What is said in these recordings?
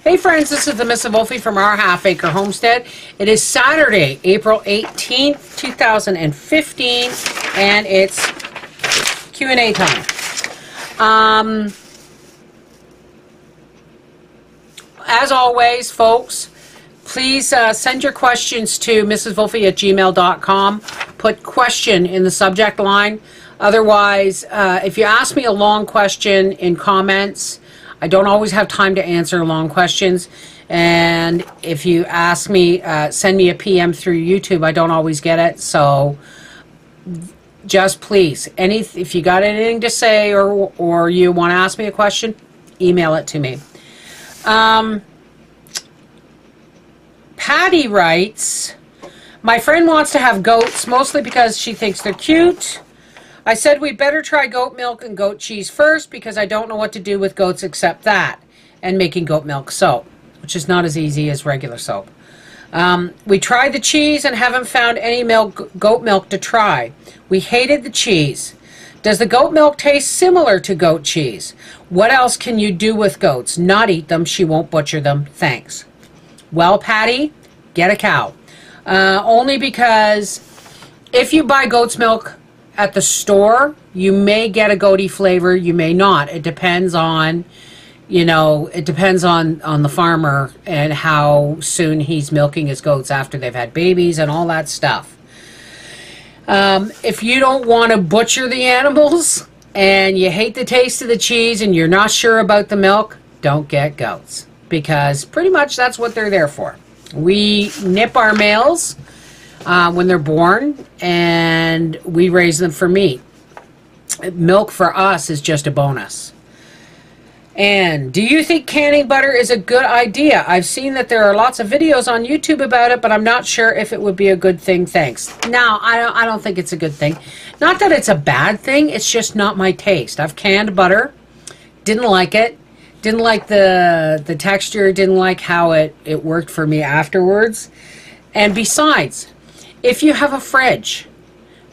Hey friends, this is the Mrs. Wolfie from our Half Acre Homestead. It is Saturday, April 18th, 2015, and it's Q&A time. As always, folks, please send your questions to mrswolfie@gmail.com. Put question in the subject line. Otherwise, if you ask me a long question in comments, I don't always have time to answer long questions. And if you ask me, send me a PM through YouTube, I don't always get it. So just please, if you got anything to say or you want to ask me a question, email it to me. Patty writes, my friend wants to have goats mostly because she thinks they're cute. I said we better try goat milk and goat cheese first because I don't know what to do with goats except that and making goat milk soap, which is not as easy as regular soap. We tried the cheese and haven't found any goat milk to try. We hated the cheese. Does the goat milk taste similar to goat cheese? What else can you do with goats? Not eat them. She won't butcher them. Thanks. Well, Patty, get a cow. Only because if you buy goat's milk at the store, you may get a goaty flavor, you may not. It depends on, it depends on the farmer and how soon he's milking his goats after they've had babies and all that stuff. If you don't want to butcher the animals and you hate the taste of the cheese and you're not sure about the milk, don't get goats, because pretty much that's what they're there for. We nip our males when they're born, and we raise them for meat. Milk for us is just a bonus. And do you think canning butter is a good idea? I've seen that there are lots of videos on YouTube about it, but I'm not sure if it would be a good thing. Thanks. No, I don't think it's a good thing. Not that it's a bad thing, it's just not my taste. I've canned butter, didn't like it, didn't like the texture, didn't like how it worked for me afterwards. And besides, if you have a fridge,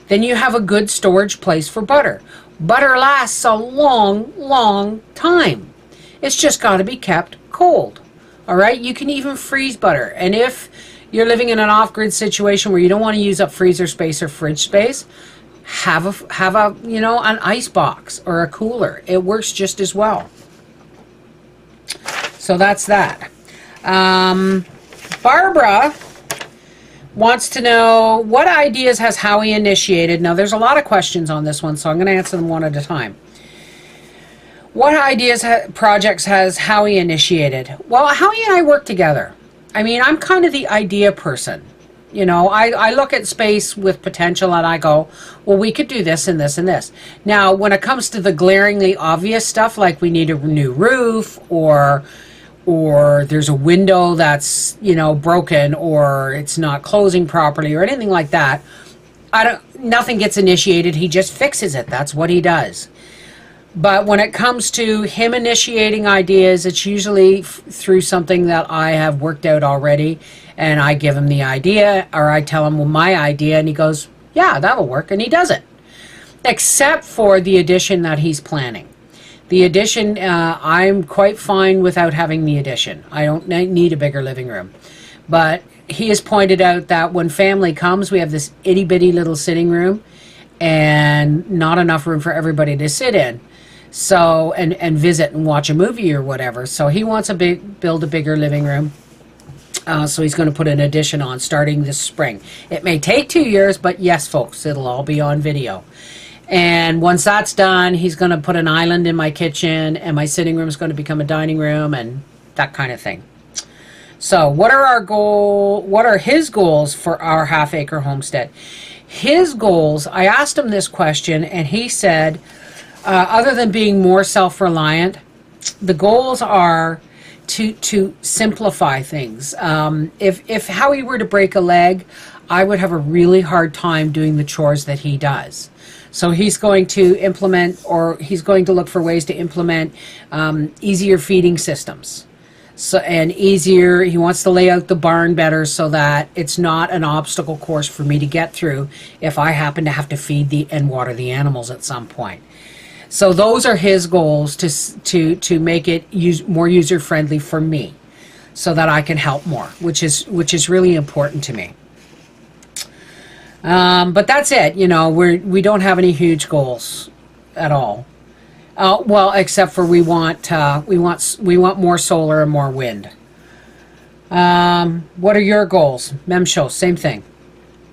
then you have a good storage place for butter. Butter lasts a long, long time. It's just got to be kept cold. All right? You can even freeze butter. And if you're living in an off-grid situation where you don't want to use up freezer space or fridge space, have a an ice box or a cooler. It works just as well. So that's that. Barbara wants to know, what ideas has Howie initiated? Now, there's a lot of questions on this one, so I'm going to answer them one at a time. What ideas, projects has Howie initiated? Well, Howie and I work together. I mean, I'm kind of the idea person. I look at space with potential and I go, well, we could do this and this and this. Now, when it comes to the glaringly obvious stuff, like we need a new roof, or there's a window that's, broken, or it's not closing properly, or anything like that, nothing gets initiated. He just fixes it. That's what he does. But when it comes to him initiating ideas, it's usually through something that I have worked out already, and I give him the idea, or I tell him my idea, and he goes, yeah, that'll work, and he does it. Except for the addition that he's planning. The addition, I'm quite fine without having the addition. I don't need a bigger living room. But he has pointed out that when family comes, we have this itty-bitty little sitting room and not enough room for everybody to sit in. So, and visit and watch a movie or whatever. So he wants to build a bigger living room. So he's going to put an addition on starting this spring. It may take 2 years, but yes, folks, it'll all be on video. And once that's done, he's going to put an island in my kitchen, and my sitting room is going to become a dining room, and that kind of thing. So what are his goals for our half-acre homestead? His goals, I asked him this question, and he said, other than being more self-reliant, the goals are to simplify things. If Howie were to break a leg, I would have a really hard time doing the chores that he does. So he's going to implement, or he's going to look for ways to implement easier feeding systems. So, and easier, he wants to lay out the barn better so that it's not an obstacle course for me to get through if I happen to have to feed and water the animals at some point. So those are his goals, to make it more user-friendly for me. so that I can help more, which is really important to me. But that's it. You know, we don't have any huge goals at all. Well, except for we want more solar and more wind. What are your goals? Memshow, same thing.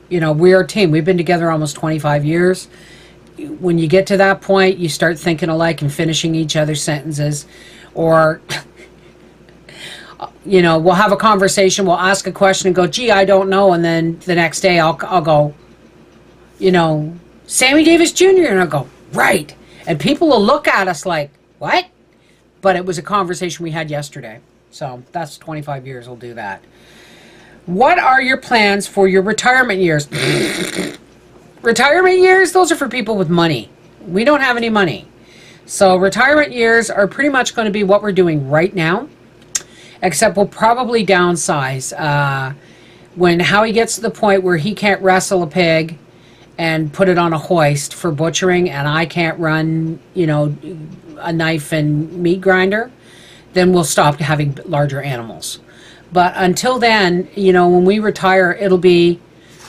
You know, we're a team. We've been together almost 25 years. When you get to that point, you start thinking alike and finishing each other's sentences. Or, you know, we'll have a conversation, we'll ask a question and go, gee, I don't know. And then the next day I'll go, you know, Sammy Davis Jr. And I'll go, right. And people will look at us like, what? But it was a conversation we had yesterday. So that's 25 years, we'll do that. What are your plans for your retirement years? Retirement years, those are for people with money. We don't have any money. So retirement years are pretty much going to be what we're doing right now, except we'll probably downsize. When Howie gets to the point where he can't wrestle a pig and put it on a hoist for butchering, and I can't run, you know, a knife and meat grinder, then we'll stop having larger animals. But until then, you know, when we retire, it'll be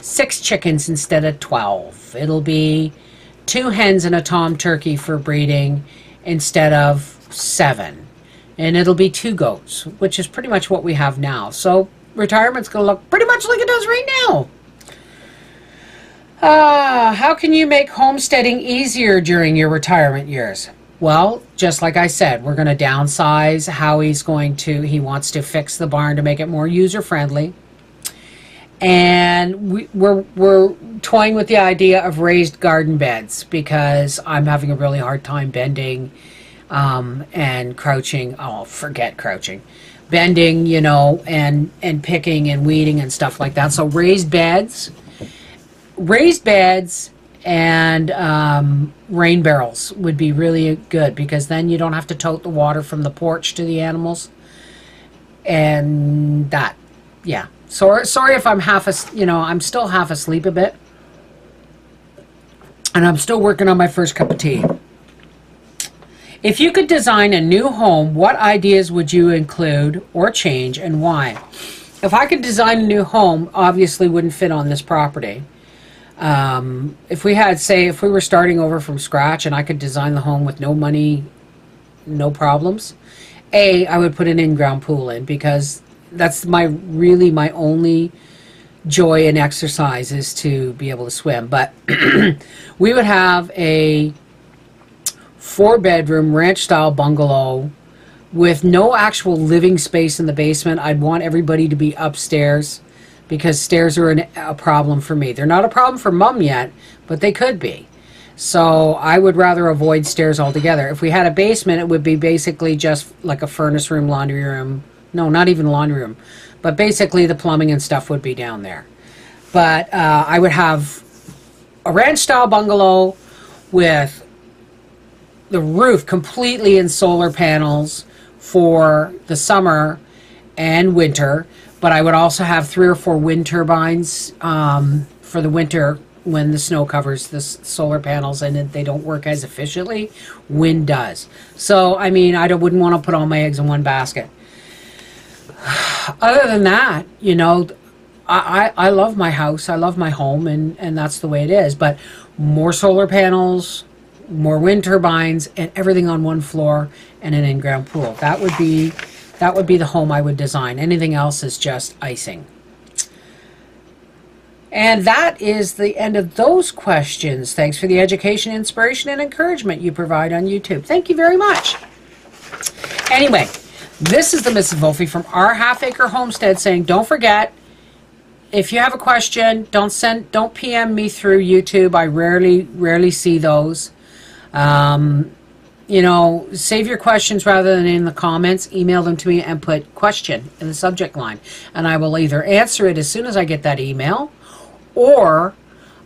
6 chickens instead of 12. It'll be 2 hens and a tom turkey for breeding instead of 7. And it'll be 2 goats, which is pretty much what we have now. So retirement's going to look pretty much like it does right now. How can you make homesteading easier during your retirement years? Well, just like I said, we're going to downsize. He wants to fix the barn to make it more user-friendly. And we're toying with the idea of raised garden beds because I'm having a really hard time bending and crouching. Oh, forget crouching. Bending, you know, and picking and weeding and stuff like that. So raised beds and rain barrels would be really good, because then you don't have to tote the water from the porch to the animals. And that, yeah. Sorry if I'm I'm still half asleep a bit. And I'm still working on my first cup of tea. If you could design a new home, what ideas would you include or change, and why? If I could design a new home, obviously wouldn't fit on this property. If we were starting over from scratch and I could design the home with no money, no problems, I would put an in-ground pool in, because that's my only joy and exercise is to be able to swim. But we would have a 4-bedroom ranch-style bungalow with no actual living space in the basement. I'd want everybody to be upstairs, because stairs are a problem for me. They're not a problem for Mum yet, but they could be. So I would rather avoid stairs altogether. If we had a basement, it would be basically just like a furnace room, laundry room. No, not even laundry room. But basically the plumbing and stuff would be down there. But I would have a ranch-style bungalow with the roof completely in solar panels for the summer and winter. But I would also have 3 or 4 wind turbines for the winter when the snow covers the solar panels and they don't work as efficiently. Wind does. So, I mean, I wouldn't want to put all my eggs in one basket. Other than that, you know, I love my house. I love my home, and that's the way it is. But more solar panels, more wind turbines, and everything on one floor, and an in-ground pool. That would be the home I would design. Anything else is just icing. And that is the end of those questions. Thanks for the education, inspiration, and encouragement you provide on YouTube. Thank you very much. Anyway, this is the Mrs. Wolfie from Our Half Acre Homestead saying, don't forget, if you have a question, don't PM me through YouTube. I rarely see those. You know, save your questions rather than in the comments. Email them to me and put question in the subject line. And I will either answer it as soon as I get that email, or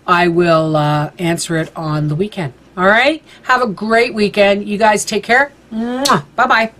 I will answer it on the weekend. All right? Have a great weekend. You guys take care. Bye-bye.